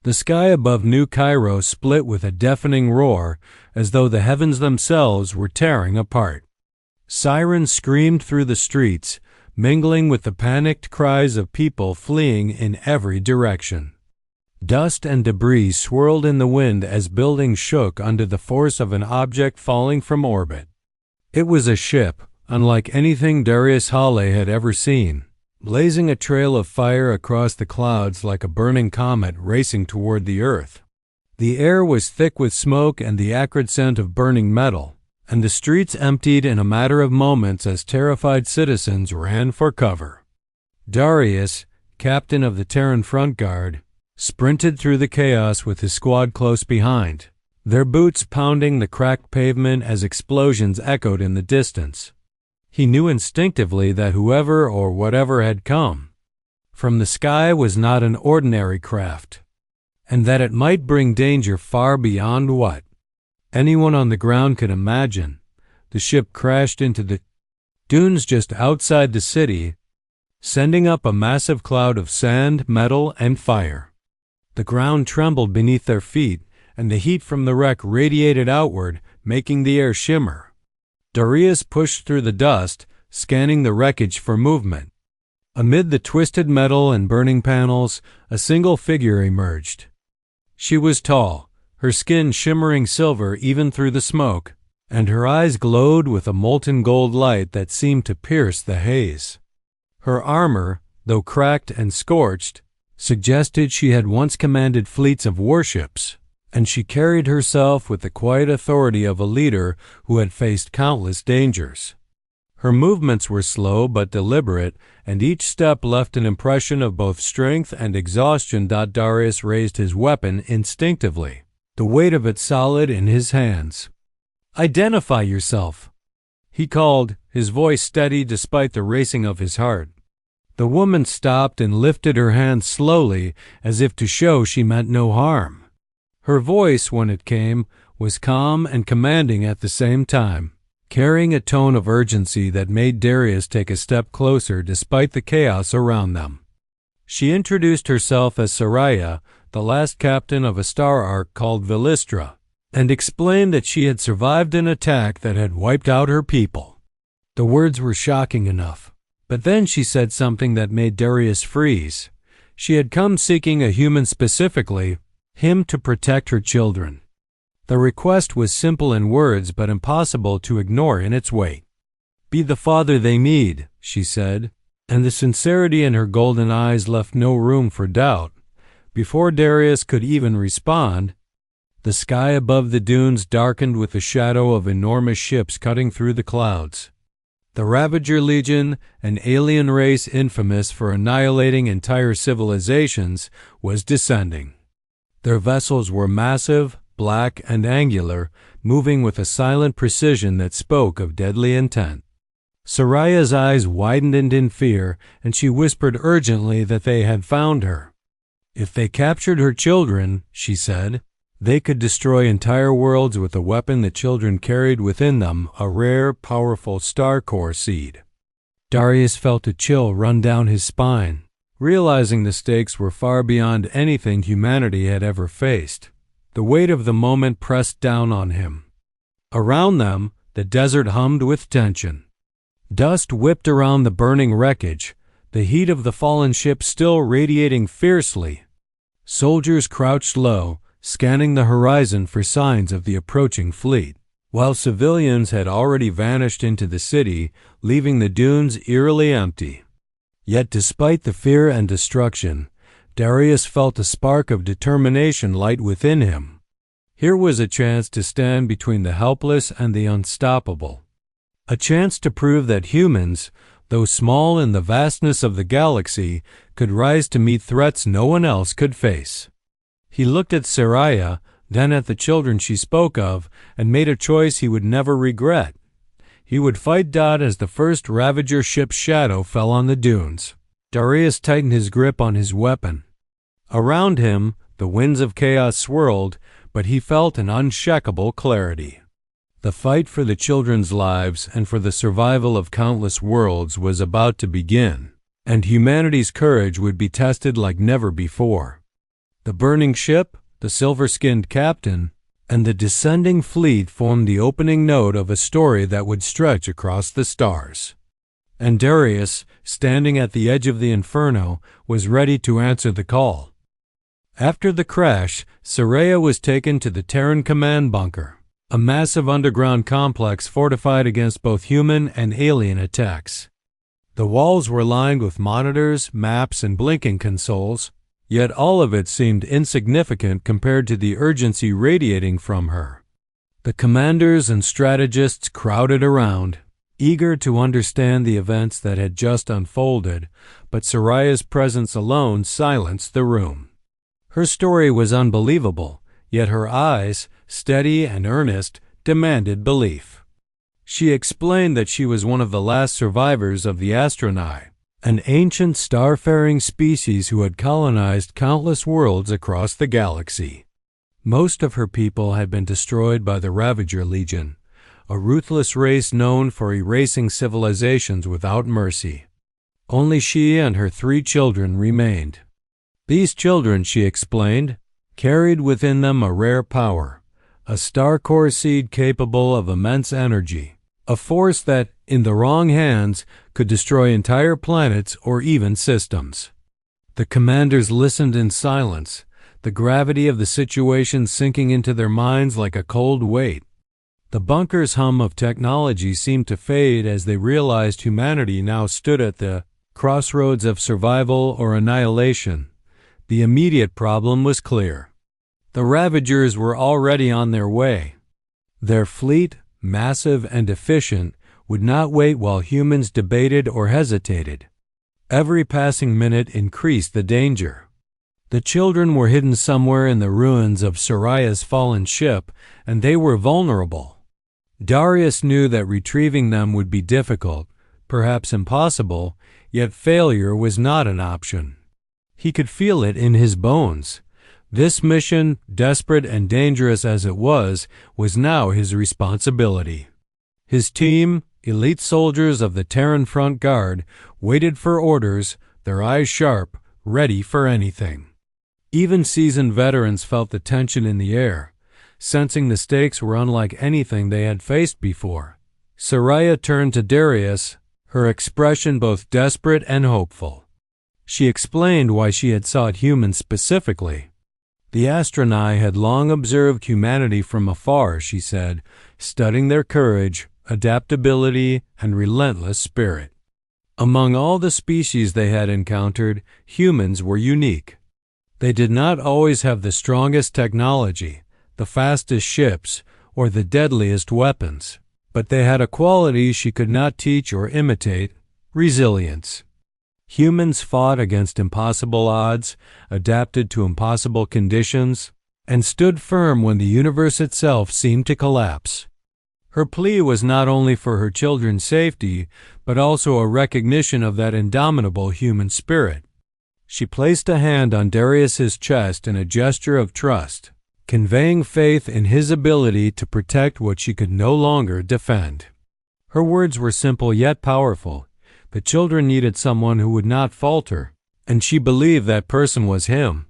The sky above New Cairo split with a deafening roar, as though the heavens themselves were tearing apart. Sirens screamed through the streets, mingling with the panicked cries of people fleeing in every direction. Dust and debris swirled in the wind as buildings shook under the force of an object falling from orbit. It was a ship, unlike anything Darius Halle had ever seen, blazing a trail of fire across the clouds like a burning comet racing toward the earth. The air was thick with smoke and the acrid scent of burning metal, and the streets emptied in a matter of moments as terrified citizens ran for cover. Darius, captain of the Terran front guard, sprinted through the chaos with his squad close behind, their boots pounding the cracked pavement as explosions echoed in the distance. He knew instinctively that whoever or whatever had come from the sky was not an ordinary craft, and that it might bring danger far beyond what anyone on the ground could imagine. The ship crashed into the dunes just outside the city, sending up a massive cloud of sand, metal, and fire. The ground trembled beneath their feet, and the heat from the wreck radiated outward, making the air shimmer. Darius pushed through the dust, scanning the wreckage for movement. Amid the twisted metal and burning panels, a single figure emerged. She was tall, her skin shimmering silver even through the smoke, and her eyes glowed with a molten gold light that seemed to pierce the haze. Her armor, though cracked and scorched, suggested she had once commanded fleets of warships, and she carried herself with the quiet authority of a leader who had faced countless dangers. Her movements were slow but deliberate, and each step left an impression of both strength and exhaustion. Darius raised his weapon instinctively, the weight of it solid in his hands. "Identify yourself," he called, his voice steady despite the racing of his heart. The woman stopped and lifted her hand slowly, as if to show she meant no harm. Her voice, when it came, was calm and commanding at the same time, carrying a tone of urgency that made Darius take a step closer despite the chaos around them. She introduced herself as Saraya, the last captain of a star ark called Villistra, and explained that she had survived an attack that had wiped out her people. The words were shocking enough. But then she said something that made Darius freeze. She had come seeking a human specifically, him to protect her children. The request was simple in words but impossible to ignore in its weight. "Be the father they need," she said, and the sincerity in her golden eyes left no room for doubt. Before Darius could even respond, the sky above the dunes darkened with the shadow of enormous ships cutting through the clouds. The Ravager Legion, an alien race infamous for annihilating entire civilizations, was descending. Their vessels were massive, black, and angular, moving with a silent precision that spoke of deadly intent. Saraya's eyes widened in fear, and she whispered urgently that they had found her. If they captured her children, she said, they could destroy entire worlds with a weapon the children carried within them, a rare, powerful star core seed. Darius felt a chill run down his spine, realizing the stakes were far beyond anything humanity had ever faced. The weight of the moment pressed down on him. Around them, the desert hummed with tension. Dust whipped around the burning wreckage, the heat of the fallen ship still radiating fiercely. Soldiers crouched low, scanning the horizon for signs of the approaching fleet, while civilians had already vanished into the city, leaving the dunes eerily empty. Yet despite the fear and destruction, Darius felt a spark of determination light within him. Here was a chance to stand between the helpless and the unstoppable. A chance to prove that humans, though small in the vastness of the galaxy, could rise to meet threats no one else could face. He looked at Saraya, then at the children she spoke of, and made a choice he would never regret. He would fight as the first Ravager ship's shadow fell on the dunes. Darius tightened his grip on his weapon. Around him, the winds of chaos swirled, but he felt an unshakable clarity. The fight for the children's lives and for the survival of countless worlds was about to begin, and humanity's courage would be tested like never before. The burning ship, the silver-skinned captain, and the descending fleet formed the opening note of a story that would stretch across the stars. And Darius, standing at the edge of the inferno, was ready to answer the call. After the crash, Saraya was taken to the Terran command bunker, a massive underground complex fortified against both human and alien attacks. The walls were lined with monitors, maps, and blinking consoles, yet all of it seemed insignificant compared to the urgency radiating from her. The commanders and strategists crowded around, eager to understand the events that had just unfolded, but Saraya's presence alone silenced the room. Her story was unbelievable, yet her eyes, steady and earnest, demanded belief. She explained that she was one of the last survivors of the Astronai, an ancient starfaring species who had colonized countless worlds across the galaxy. Most of her people had been destroyed by the Ravager Legion, a ruthless race known for erasing civilizations without mercy. Only she and her 3 children remained. These children, she explained, carried within them a rare power, a star-core seed capable of immense energy, a force that, in the wrong hands, could destroy entire planets or even systems. The commanders listened in silence, the gravity of the situation sinking into their minds like a cold weight. The bunker's hum of technology seemed to fade as they realized humanity now stood at the crossroads of survival or annihilation. The immediate problem was clear. The Ravagers were already on their way. Their fleet, massive and efficient, would not wait while humans debated or hesitated. Every passing minute increased the danger. The children were hidden somewhere in the ruins of Saraya's fallen ship, and they were vulnerable. Darius knew that retrieving them would be difficult, perhaps impossible, yet failure was not an option. He could feel it in his bones. This mission, desperate and dangerous as it was now his responsibility. His team, elite soldiers of the Terran Front Guard, waited for orders, their eyes sharp, ready for anything. Even seasoned veterans felt the tension in the air, sensing the stakes were unlike anything they had faced before. Saraya turned to Darius, her expression both desperate and hopeful. She explained why she had sought humans specifically. The Astronai had long observed humanity from afar, she said, studying their courage, adaptability, and relentless spirit. Among all the species they had encountered, humans were unique. They did not always have the strongest technology, the fastest ships, or the deadliest weapons, but they had a quality she could not teach or imitate: resilience. Humans fought against impossible odds, adapted to impossible conditions, and stood firm when the universe itself seemed to collapse. Her plea was not only for her children's safety, but also a recognition of that indomitable human spirit. She placed a hand on Darius's chest in a gesture of trust, conveying faith in his ability to protect what she could no longer defend. Her words were simple yet powerful. The children needed someone who would not falter, and she believed that person was him.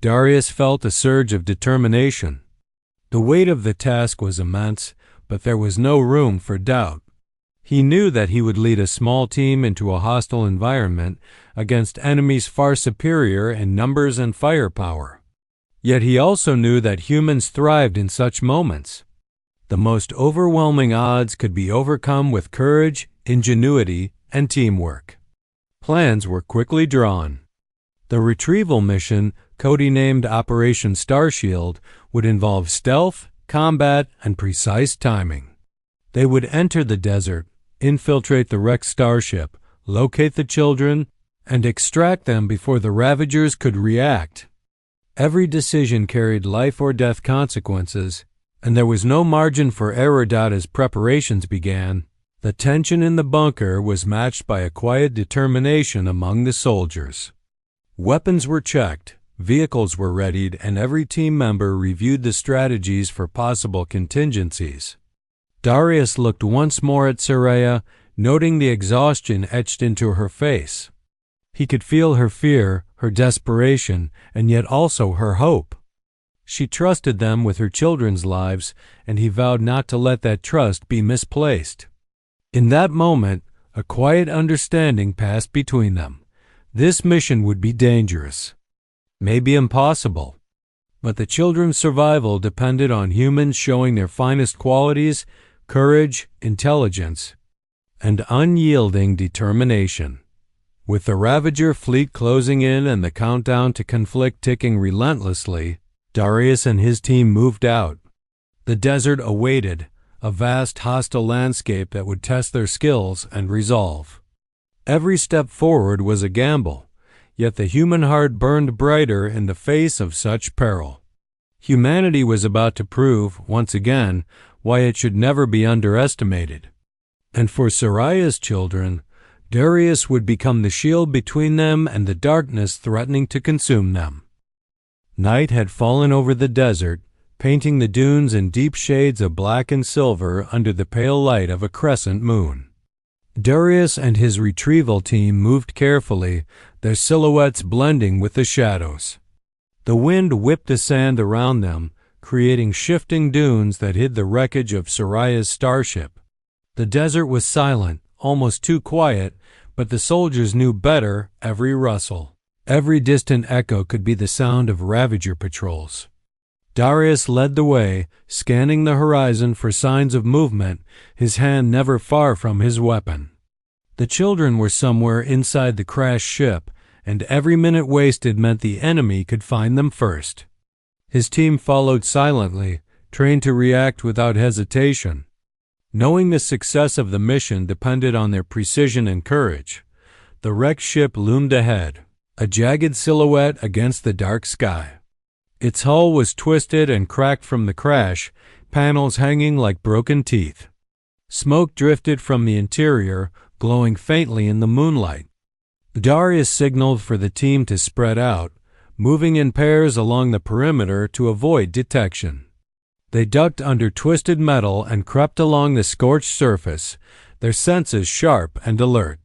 Darius felt a surge of determination. The weight of the task was immense, but there was no room for doubt. He knew that he would lead a small team into a hostile environment against enemies far superior in numbers and firepower. Yet he also knew that humans thrived in such moments. The most overwhelming odds could be overcome with courage, ingenuity, and teamwork. Plans were quickly drawn. The retrieval mission, codenamed Operation Starshield, would involve stealth, combat, and precise timing. They would enter the desert, infiltrate the wrecked starship, locate the children, and extract them before the Ravagers could react. Every decision carried life or death consequences, and there was no margin for error. As preparations began, the tension in the bunker was matched by a quiet determination among the soldiers. Weapons were checked, vehicles were readied, and every team member reviewed the strategies for possible contingencies. Darius looked once more at Saraya, noting the exhaustion etched into her face. He could feel her fear, her desperation, and yet also her hope. She trusted them with her children's lives, and he vowed not to let that trust be misplaced. In that moment, a quiet understanding passed between them. This mission would be dangerous, maybe impossible, but the children's survival depended on humans showing their finest qualities, courage, intelligence, and unyielding determination. With the Ravager fleet closing in and the countdown to conflict ticking relentlessly, Darius and his team moved out. The desert awaited, a vast hostile landscape that would test their skills and resolve. Every step forward was a gamble, yet the human heart burned brighter in the face of such peril. Humanity was about to prove, once again, why it should never be underestimated. And for Sariah's children, Darius would become the shield between them and the darkness threatening to consume them. Night had fallen over the desert, painting the dunes in deep shades of black and silver under the pale light of a crescent moon. Darius and his retrieval team moved carefully, their silhouettes blending with the shadows. The wind whipped the sand around them, creating shifting dunes that hid the wreckage of Sariah's starship. The desert was silent, almost too quiet, but the soldiers knew better every rustle. Every distant echo could be the sound of Ravager patrols. Darius led the way, scanning the horizon for signs of movement, his hand never far from his weapon. The children were somewhere inside the crashed ship, and every minute wasted meant the enemy could find them first. His team followed silently, trained to react without hesitation. Knowing the success of the mission depended on their precision and courage, the wrecked ship loomed ahead, a jagged silhouette against the dark sky. Its hull was twisted and cracked from the crash, panels hanging like broken teeth. Smoke drifted from the interior, glowing faintly in the moonlight. Darius signaled for the team to spread out, moving in pairs along the perimeter to avoid detection. They ducked under twisted metal and crept along the scorched surface, their senses sharp and alert.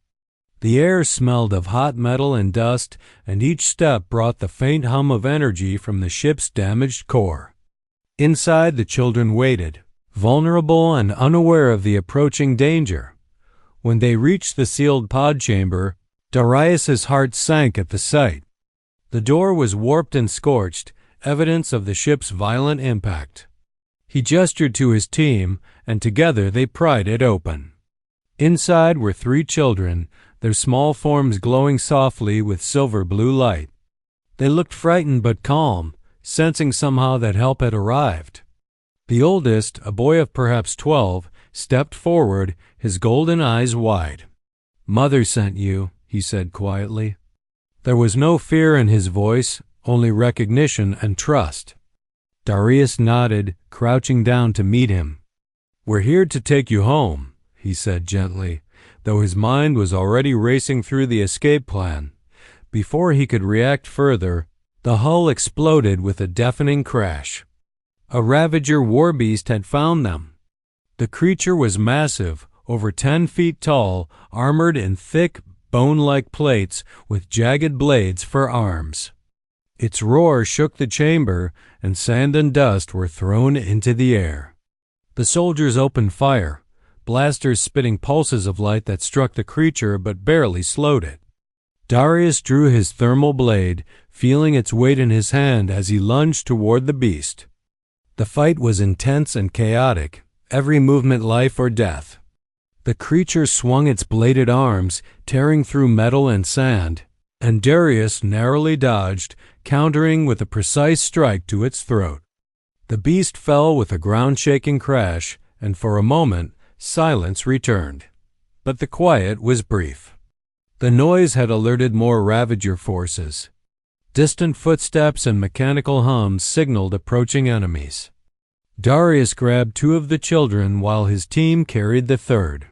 The air smelled of hot metal and dust, and each step brought the faint hum of energy from the ship's damaged core. Inside, the children waited, vulnerable and unaware of the approaching danger. When they reached the sealed pod chamber, Darius's heart sank at the sight. The door was warped and scorched, evidence of the ship's violent impact. He gestured to his team, and together they pried it open. Inside were 3 children, their small forms glowing softly with silver-blue light. They looked frightened but calm, sensing somehow that help had arrived. The oldest, a boy of perhaps 12, stepped forward, his golden eyes wide. "Mother sent you," he said quietly. There was no fear in his voice, only recognition and trust. Darius nodded, crouching down to meet him. "We're here to take you home," he said gently, though his mind was already racing through the escape plan. Before he could react further, the hull exploded with a deafening crash. A Ravager warbeast had found them. The creature was massive, over 10 feet tall, armored in thick, bone-like plates with jagged blades for arms. Its roar shook the chamber, and sand and dust were thrown into the air. The soldiers opened fire, blasters spitting pulses of light that struck the creature but barely slowed it. Darius drew his thermal blade, feeling its weight in his hand as he lunged toward the beast. The fight was intense and chaotic, every movement life or death. The creature swung its bladed arms, tearing through metal and sand, and Darius narrowly dodged, countering with a precise strike to its throat. The beast fell with a ground-shaking crash, and for a moment, silence returned. But the quiet was brief. The noise had alerted more Ravager forces. Distant footsteps and mechanical hums signaled approaching enemies. Darius grabbed 2 of the children while his team carried the third.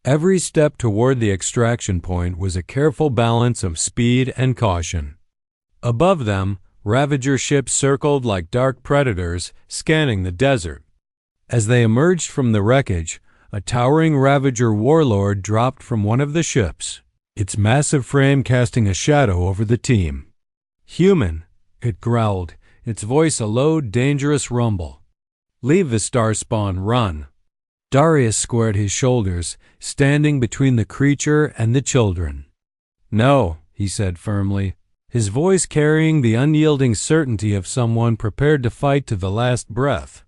Every step toward the extraction point was a careful balance of speed and caution. Above them, Ravager ships circled like dark predators, scanning the desert. As they emerged from the wreckage, a towering Ravager warlord dropped from one of the ships, its massive frame casting a shadow over the team. "Human," it growled, its voice a low, dangerous rumble. "Leave the star spawn, run." Darius squared his shoulders, standing between the creature and the children. "No," he said firmly, his voice carrying the unyielding certainty of someone prepared to fight to the last breath.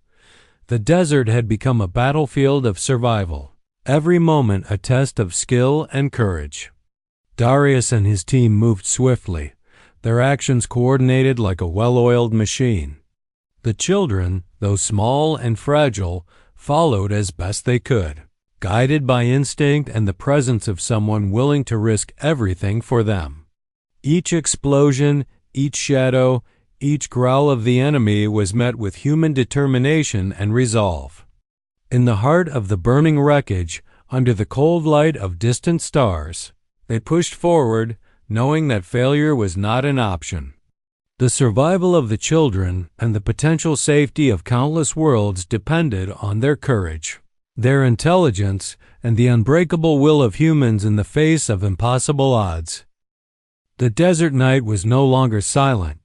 The desert had become a battlefield of survival, every moment a test of skill and courage. Darius and his team moved swiftly, their actions coordinated like a well-oiled machine. The children, though small and fragile, followed as best they could, guided by instinct and the presence of someone willing to risk everything for them. Each explosion, each shadow, each growl of the enemy was met with human determination and resolve. In the heart of the burning wreckage, under the cold light of distant stars, they pushed forward, knowing that failure was not an option. The survival of the children and the potential safety of countless worlds depended on their courage, their intelligence, and the unbreakable will of humans in the face of impossible odds. The desert night was no longer silent.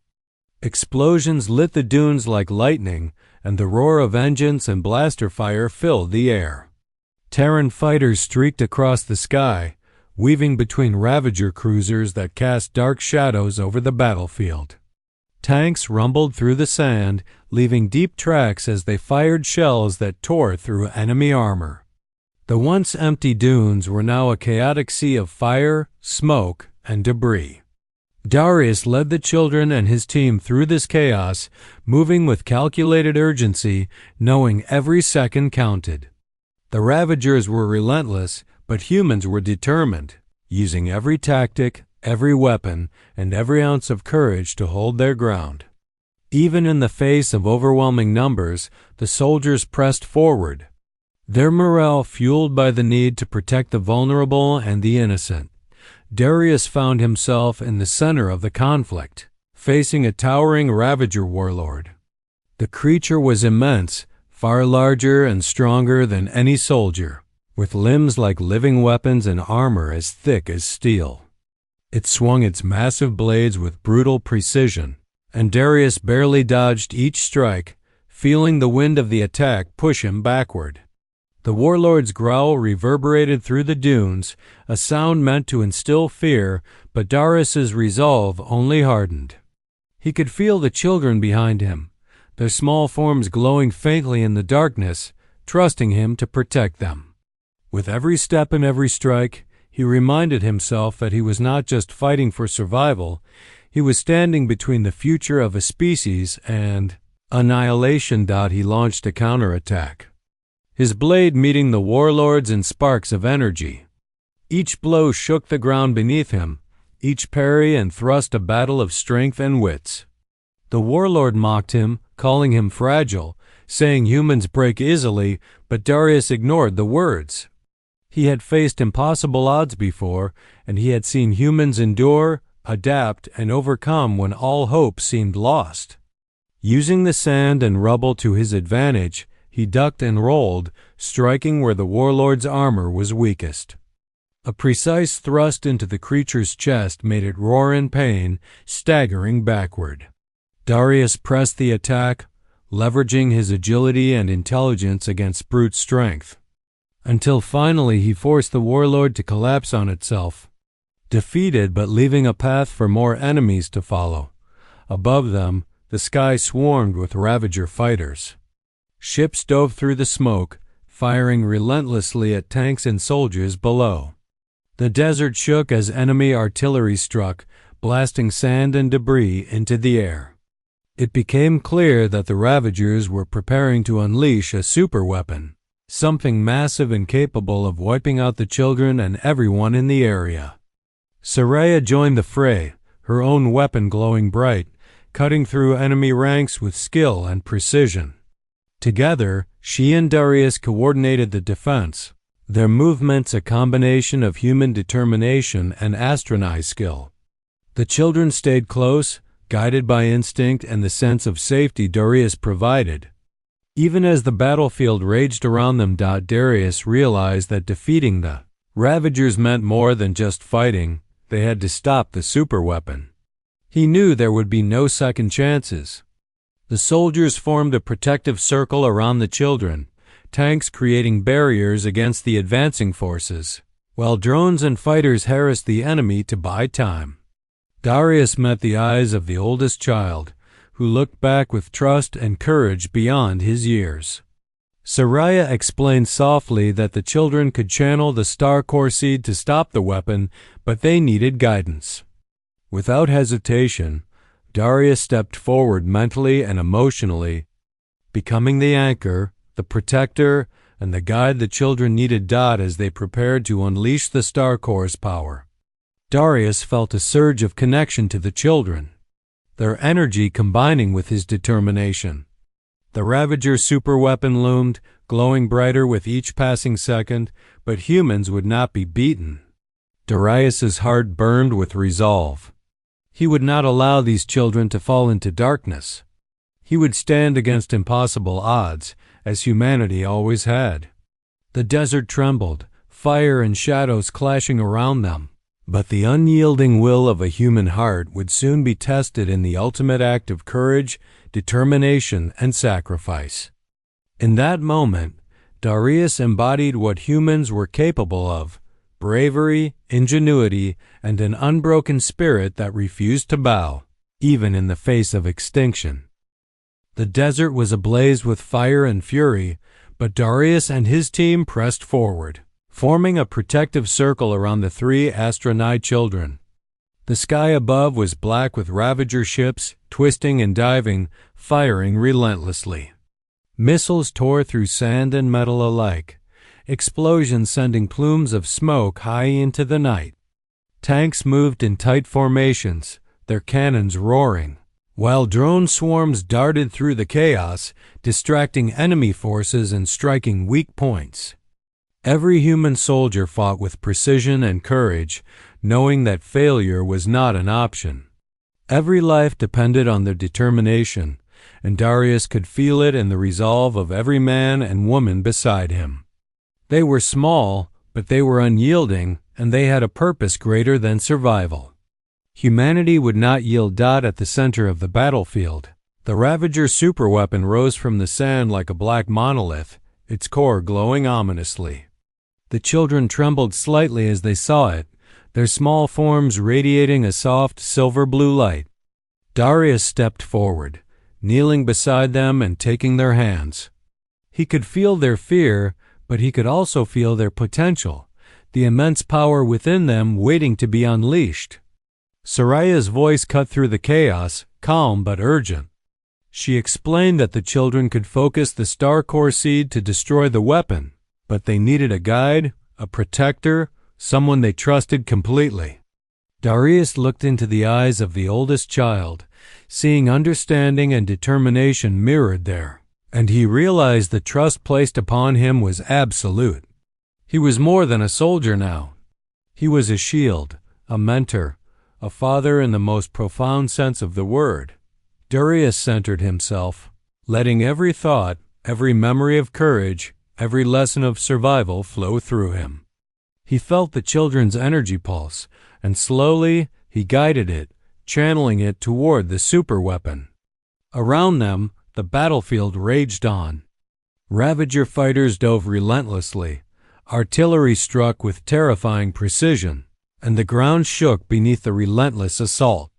Explosions lit the dunes like lightning, and the roar of engines and blaster fire filled the air. Terran fighters streaked across the sky, weaving between Ravager cruisers that cast dark shadows over the battlefield. Tanks rumbled through the sand, leaving deep tracks as they fired shells that tore through enemy armor. The once empty dunes were now a chaotic sea of fire, smoke, and debris. Darius led the children and his team through this chaos, moving with calculated urgency, knowing every second counted. The Ravagers were relentless, but humans were determined, using every tactic, every weapon, and every ounce of courage to hold their ground. Even in the face of overwhelming numbers, the soldiers pressed forward, their morale fueled by the need to protect the vulnerable and the innocent. Darius found himself in the center of the conflict, facing a towering Ravager warlord. The creature was immense, far larger and stronger than any soldier, with limbs like living weapons and armor as thick as steel. It swung its massive blades with brutal precision, and Darius barely dodged each strike, feeling the wind of the attack push him backward. The warlord's growl reverberated through the dunes, a sound meant to instill fear, but Darius's resolve only hardened. He could feel the children behind him, their small forms glowing faintly in the darkness, trusting him to protect them. With every step and every strike, he reminded himself that he was not just fighting for survival, he was standing between the future of a species and annihilation. He launched a counterattack, his blade meeting the warlords in sparks of energy. Each blow shook the ground beneath him, each parry and thrust a battle of strength and wits. The warlord mocked him, calling him fragile, saying humans break easily, but Darius ignored the words. He had faced impossible odds before, and he had seen humans endure, adapt, and overcome when all hope seemed lost. Using the sand and rubble to his advantage, he ducked and rolled, striking where the warlord's armor was weakest. A precise thrust into the creature's chest made it roar in pain, staggering backward. Darius pressed the attack, leveraging his agility and intelligence against brute strength, until finally he forced the warlord to collapse on itself, defeated but leaving a path for more enemies to follow. Above them, the sky swarmed with Ravager fighters. Ships dove through the smoke, firing relentlessly at tanks and soldiers below. The desert shook as enemy artillery struck, blasting sand and debris into the air. It became clear that the Ravagers were preparing to unleash a superweapon, something massive and capable of wiping out the children and everyone in the area. Soraya joined the fray, her own weapon glowing bright, cutting through enemy ranks with skill and precision. Together, she and Darius coordinated the defense, their movements a combination of human determination and astronaut skill. The children stayed close, guided by instinct and the sense of safety Darius provided. Even as the battlefield raged around them, Darius realized that defeating the Ravagers meant more than just fighting. They had to stop the superweapon. He knew there would be no second chances. The soldiers formed a protective circle around the children, tanks creating barriers against the advancing forces, while drones and fighters harassed the enemy to buy time. Darius met the eyes of the oldest child, who looked back with trust and courage beyond his years. Saraya explained softly that the children could channel the Star Core seed to stop the weapon, but they needed guidance. Without hesitation, Darius stepped forward mentally and emotionally, becoming the anchor, the protector, and the guide the children needed as they prepared to unleash the Star Core's power. Darius felt a surge of connection to the children, their energy combining with his determination. The Ravager superweapon loomed, glowing brighter with each passing second, but humans would not be beaten. Darius's heart burned with resolve. He would not allow these children to fall into darkness. He would stand against impossible odds, as humanity always had. The desert trembled, fire and shadows clashing around them. But the unyielding will of a human heart would soon be tested in the ultimate act of courage, determination, and sacrifice. In that moment, Darius embodied what humans were capable of: bravery, ingenuity, and an unbroken spirit that refused to bow, even in the face of extinction. The desert was ablaze with fire and fury, but Darius and his team pressed forward, forming a protective circle around the 3 Astronai children. The sky above was black with Ravager ships, twisting and diving, firing relentlessly. Missiles tore through sand and metal alike, explosions sending plumes of smoke high into the night. Tanks moved in tight formations, their cannons roaring, while drone swarms darted through the chaos, distracting enemy forces and striking weak points. Every human soldier fought with precision and courage, knowing that failure was not an option. Every life depended on their determination, and Darius could feel it in the resolve of every man and woman beside him. They were small, but they were unyielding, and they had a purpose greater than survival. Humanity would not yield. At the center of the battlefield, the Ravager superweapon rose from the sand like a black monolith, its core glowing ominously. The children trembled slightly as they saw it, their small forms radiating a soft silver-blue light. Darius stepped forward, kneeling beside them and taking their hands. He could feel their fear, but he could also feel their potential, the immense power within them waiting to be unleashed. Saraya's voice cut through the chaos, calm but urgent. She explained that the children could focus the Star Core seed to destroy the weapon, but they needed a guide, a protector, someone they trusted completely. Darius looked into the eyes of the oldest child, seeing understanding and determination mirrored there, and he realized the trust placed upon him was absolute. He was more than a soldier now. He was a shield, a mentor, a father in the most profound sense of the word. Darius centered himself, letting every thought, every memory of courage, every lesson of survival flow through him. He felt the children's energy pulse, and slowly he guided it, channeling it toward the superweapon. Around them, the battlefield raged on. Ravager fighters dove relentlessly, artillery struck with terrifying precision, and the ground shook beneath the relentless assault.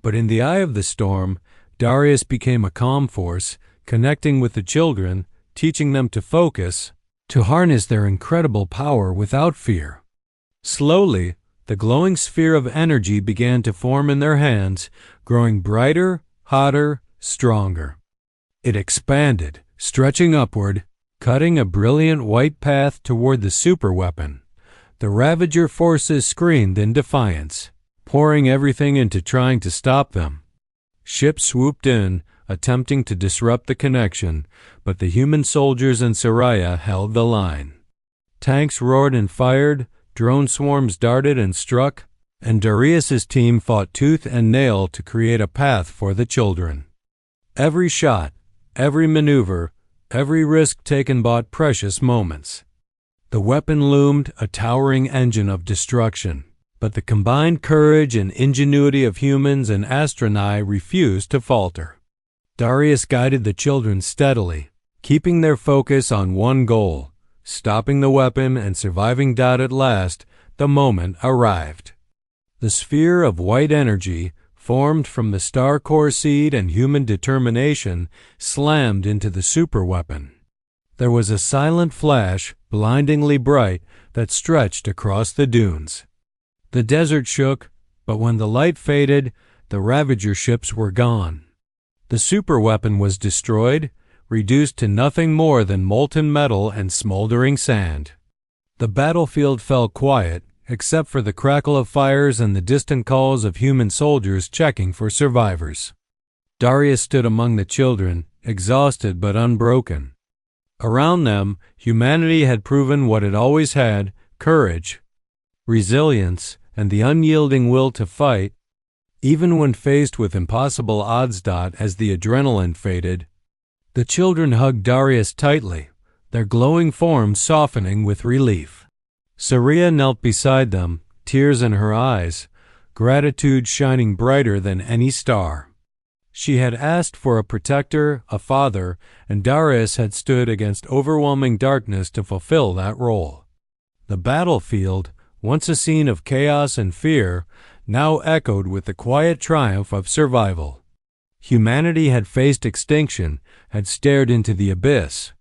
But in the eye of the storm, Darius became a calm force, connecting with the children, teaching them to focus, to harness their incredible power without fear. Slowly, the glowing sphere of energy began to form in their hands, growing brighter, hotter, stronger. It expanded, stretching upward, cutting a brilliant white path toward the superweapon. The Ravager forces screamed in defiance, pouring everything into trying to stop them. Ships swooped in, attempting to disrupt the connection, but the human soldiers and Saraya held the line. Tanks roared and fired, drone swarms darted and struck, and Darius's team fought tooth and nail to create a path for the children. Every shot, every maneuver, every risk taken bought precious moments. The weapon loomed, a towering engine of destruction, But the combined courage and ingenuity of humans and astronai refused to falter. Darius guided the children steadily, keeping their focus on one goal, stopping the weapon and surviving. At last, the moment arrived. The sphere of white energy, formed from the star core seed and human determination, slammed into the superweapon. There was a silent flash, blindingly bright, that stretched across the dunes. The desert shook, but when the light faded, the Ravager ships were gone. The superweapon was destroyed, reduced to nothing more than molten metal and smoldering sand. The battlefield fell quiet, except for the crackle of fires and the distant calls of human soldiers checking for survivors. Darius stood among the children, exhausted but unbroken. Around them, humanity had proven what it always had: courage, resilience, and the unyielding will to fight, even when faced with impossible odds. As the adrenaline faded, the children hugged Darius tightly, their glowing forms softening with relief. Saria knelt beside them, tears in her eyes, gratitude shining brighter than any star. She had asked for a protector, a father, and Darius had stood against overwhelming darkness to fulfill that role. The battlefield, once a scene of chaos and fear, now echoed with the quiet triumph of survival. Humanity had faced extinction, had stared into the abyss,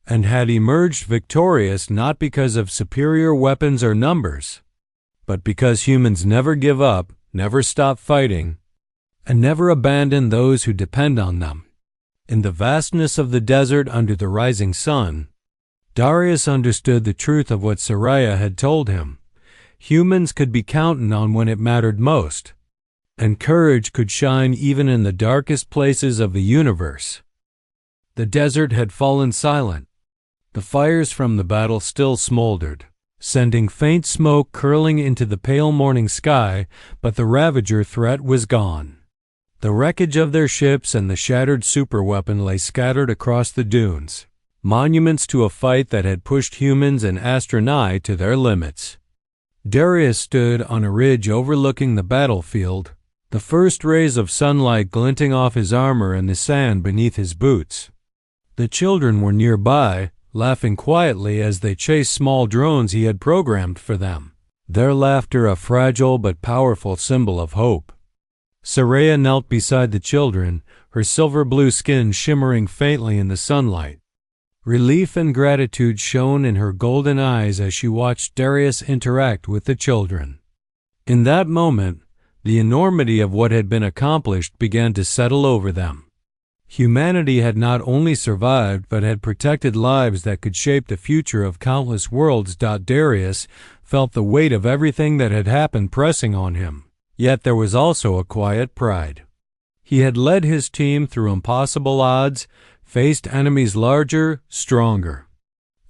and had emerged victorious not because of superior weapons or numbers, but because humans never give up, never stop fighting, and never abandon those who depend on them. In the vastness of the desert under the rising sun, Darius understood the truth of what Saria had told him. Humans could be counted on when it mattered most, and courage could shine even in the darkest places of the universe. The desert had fallen silent. The fires from the battle still smoldered, sending faint smoke curling into the pale morning sky, but the Ravager threat was gone. The wreckage of their ships and the shattered superweapon lay scattered across the dunes, monuments to a fight that had pushed humans and astronai to their limits. Darius stood on a ridge overlooking the battlefield, the first rays of sunlight glinting off his armor and the sand beneath his boots. The children were nearby, laughing quietly as they chased small drones he had programmed for them, their laughter a fragile but powerful symbol of hope. Saria knelt beside the children, her silver-blue skin shimmering faintly in the sunlight. Relief and gratitude shone in her golden eyes as she watched Darius interact with the children. In that moment, the enormity of what had been accomplished began to settle over them. Humanity had not only survived but had protected lives that could shape the future of countless worlds. Darius felt the weight of everything that had happened pressing on him. Yet there was also a quiet pride. He had led his team through impossible odds, faced enemies larger, stronger,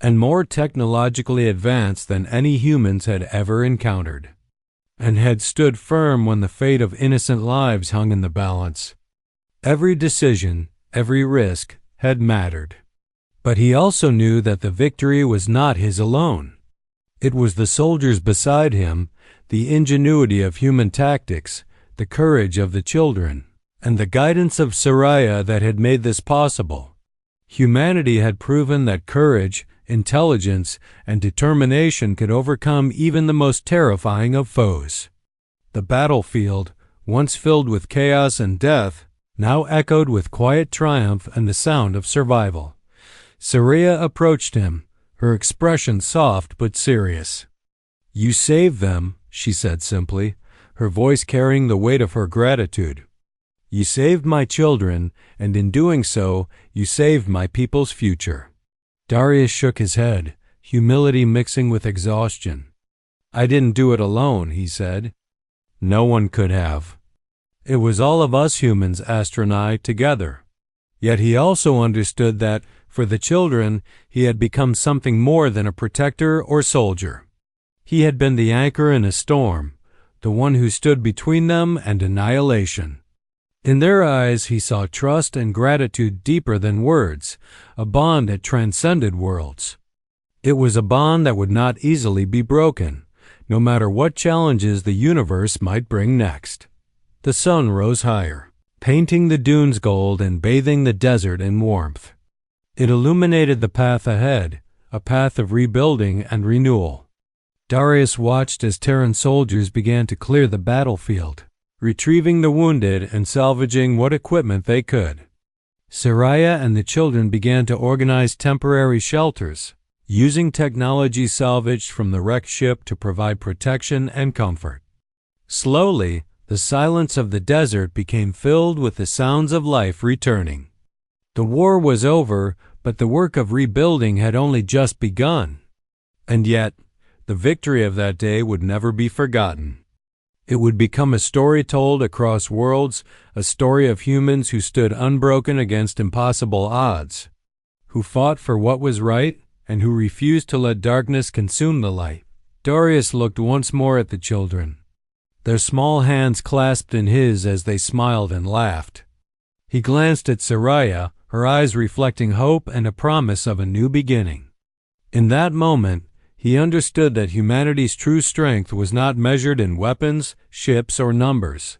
and more technologically advanced than any humans had ever encountered, and had stood firm when the fate of innocent lives hung in the balance. Every decision, every risk had mattered. But he also knew that the victory was not his alone. It was the soldiers beside him, the ingenuity of human tactics, the courage of the children, and the guidance of Saria that had made this possible. Humanity had proven that courage, intelligence, and determination could overcome even the most terrifying of foes. The battlefield, once filled with chaos and death, now echoed with quiet triumph and the sound of survival. Saria approached him, her expression soft but serious. "You saved them," she said simply, her voice carrying the weight of her gratitude. "You saved my children, and in doing so, you saved my people's future." Darius shook his head, humility mixing with exhaustion. "I didn't do it alone," he said. "No one could have. It was all of us humans, astronai, together." Yet he also understood that, for the children, he had become something more than a protector or soldier. He had been the anchor in a storm, the one who stood between them and annihilation. In their eyes he saw trust and gratitude deeper than words, a bond that transcended worlds. It was a bond that would not easily be broken, no matter what challenges the universe might bring next. The sun rose higher, painting the dunes gold and bathing the desert in warmth. It illuminated the path ahead, a path of rebuilding and renewal. Darius watched as Terran soldiers began to clear the battlefield, retrieving the wounded and salvaging what equipment they could. Saraya and the children began to organize temporary shelters, using technology salvaged from the wrecked ship to provide protection and comfort. Slowly, the silence of the desert became filled with the sounds of life returning. The war was over, but the work of rebuilding had only just begun. And yet, the victory of that day would never be forgotten. It would become a story told across worlds, a story of humans who stood unbroken against impossible odds, who fought for what was right, and who refused to let darkness consume the light. Darius looked once more at the children, their small hands clasped in his as they smiled and laughed. He glanced at Saraya, her eyes reflecting hope and a promise of a new beginning. In that moment, he understood that humanity's true strength was not measured in weapons, ships, or numbers.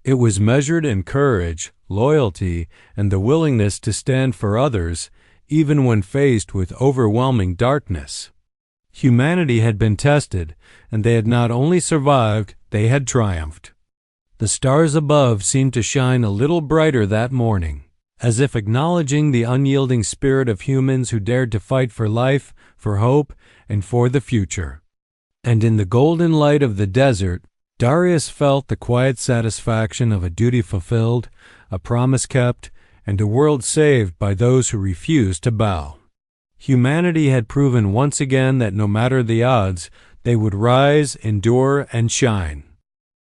It was measured in courage, loyalty, and the willingness to stand for others, even when faced with overwhelming darkness. Humanity had been tested, and they had not only survived, they had triumphed. The stars above seemed to shine a little brighter that morning, as if acknowledging the unyielding spirit of humans who dared to fight for life, for hope, and for the future. And in the golden light of the desert, Darius felt the quiet satisfaction of a duty fulfilled, a promise kept, and a world saved by those who refused to bow. Humanity had proven once again that no matter the odds, they would rise, endure, and shine.